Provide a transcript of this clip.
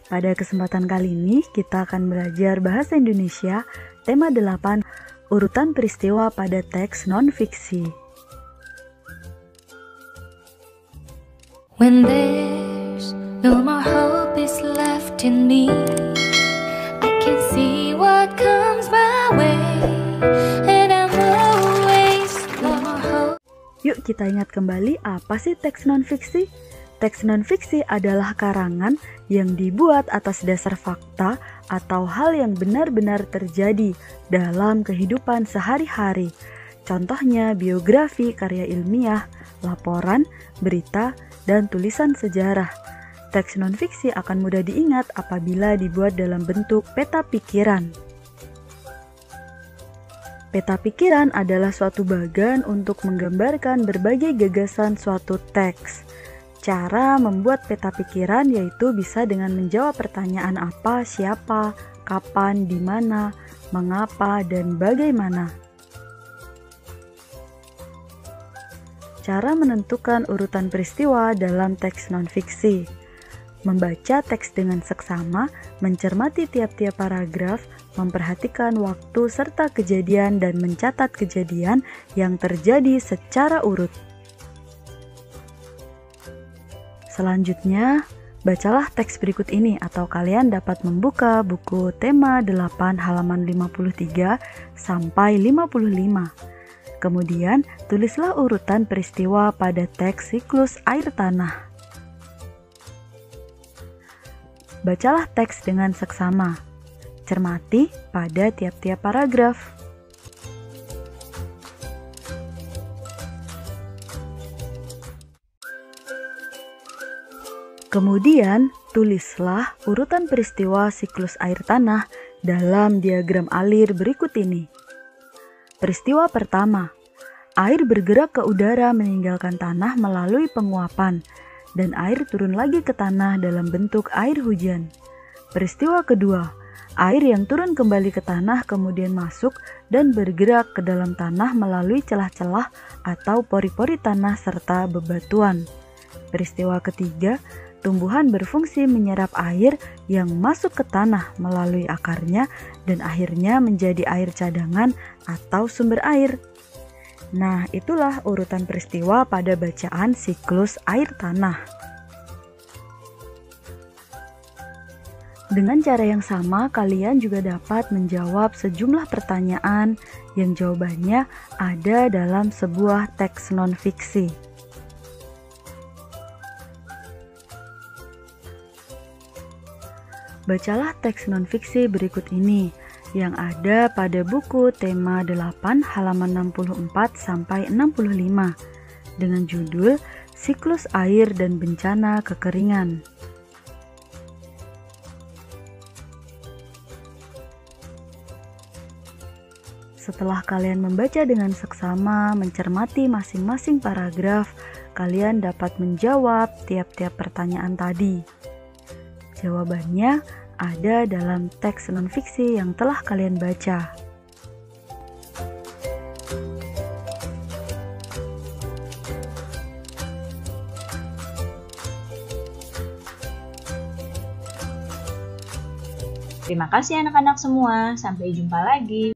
Pada kesempatan kali ini kita akan belajar bahasa Indonesia tema 8 urutan peristiwa pada teks non-fiksi. When there's no more hope is left in me, I can see what comes my way, and I'm always no more hope. Yuk kita ingat kembali apa sih teks non-fiksi? Teks non-fiksi adalah karangan yang dibuat atas dasar fakta atau hal yang benar-benar terjadi dalam kehidupan sehari-hari. Contohnya biografi, karya ilmiah, laporan, berita, dan tulisan sejarah. Teks non-fiksi akan mudah diingat apabila dibuat dalam bentuk peta pikiran. Peta pikiran adalah suatu bagan untuk menggambarkan berbagai gagasan suatu teks. Cara membuat peta pikiran yaitu bisa dengan menjawab pertanyaan apa, siapa, kapan, di mana, mengapa, dan bagaimana. Cara menentukan urutan peristiwa dalam teks non-fiksi. Membaca teks dengan seksama, mencermati tiap-tiap paragraf, memperhatikan waktu serta kejadian dan mencatat kejadian yang terjadi secara urut. Selanjutnya, bacalah teks berikut ini atau kalian dapat membuka buku tema 8 halaman 53 sampai 55. Kemudian, tulislah urutan peristiwa pada teks siklus air tanah. Bacalah teks dengan seksama. Cermati pada tiap-tiap paragraf. Kemudian, tulislah urutan peristiwa siklus air tanah dalam diagram alir berikut ini. Peristiwa pertama, air bergerak ke udara meninggalkan tanah melalui penguapan, dan air turun lagi ke tanah dalam bentuk air hujan. Peristiwa kedua, air yang turun kembali ke tanah kemudian masuk dan bergerak ke dalam tanah melalui celah-celah atau pori-pori tanah serta bebatuan. Peristiwa ketiga, tumbuhan berfungsi menyerap air yang masuk ke tanah melalui akarnya dan akhirnya menjadi air cadangan atau sumber air. Nah, itulah urutan peristiwa pada bacaan siklus air tanah. Dengan cara yang sama, kalian juga dapat menjawab sejumlah pertanyaan yang jawabannya ada dalam sebuah teks non-fiksi. Bacalah teks non-fiksi berikut ini yang ada pada buku tema 8 halaman 64 sampai 65 dengan judul Siklus Air dan Bencana Kekeringan. Setelah kalian membaca dengan seksama, mencermati masing-masing paragraf, kalian dapat menjawab tiap-tiap pertanyaan tadi. Jawabannya ada dalam teks non-fiksi yang telah kalian baca. Terima kasih anak-anak semua, sampai jumpa lagi.